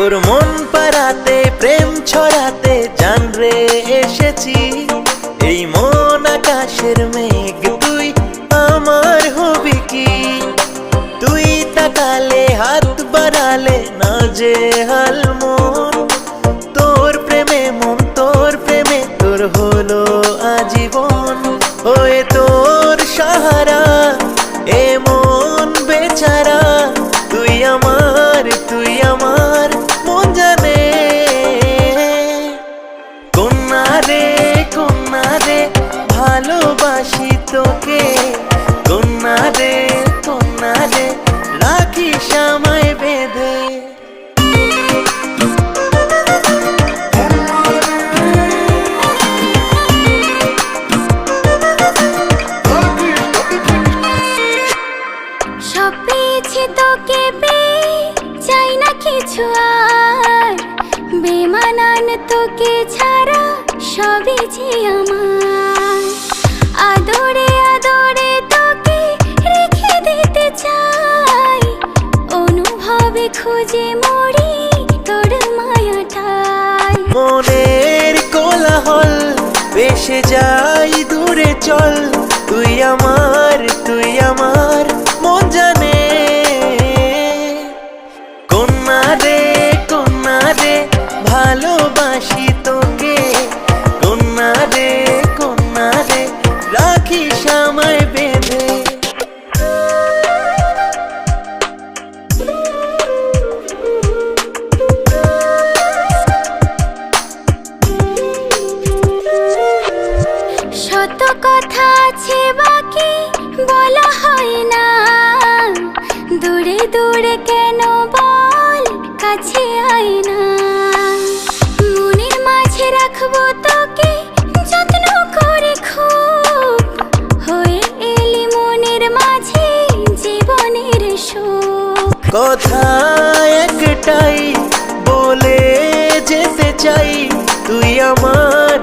তোর মন পাড়াতে প্রেম ছড়াতে জান রে এসেছি। এই মন আকাশের মেঘ তুই আমার হবি কি? তুই তাকালে হাত বাড়ালে না যে হাল মন, তোর প্রেমে মন তোর প্রেমে তোর হলো আজীবন। হয়ে তোর সাহারা এ মন বেচারা, তুই আমার মন জানে। কন্যা রে ভালোবাসি তোকে, কন্যা রে রাখিস আমায় বেঁধে। সব পেয়েছি তোকে পেয়ে, চাই না কিছু আর। বেমানান তোকে ছাড়া সবই যে আমার। আদরে আদরে তোকে রেখে দিতে চাই, অনুভবে খুঁজে মরি তোর মায়াটাই। মনের কোলাহল ভেসে যাই দূরে চল, তুই আমার মন জানে। কন্যা রে ভালোবাসি তোকে, কন্যা রে রাখিস আমায় বেঁধে। শত কথা আছে বাকি বলা হয় না, দূরে দূরে কেন বল কাছে আয় না। মনের মাঝে রাখবো তোকে যত্ন করে খুব, হয়ে এলি মনের মাঝে জীবনের সুখ। কথা একটাই বলে যেতে চাই, তুই আমার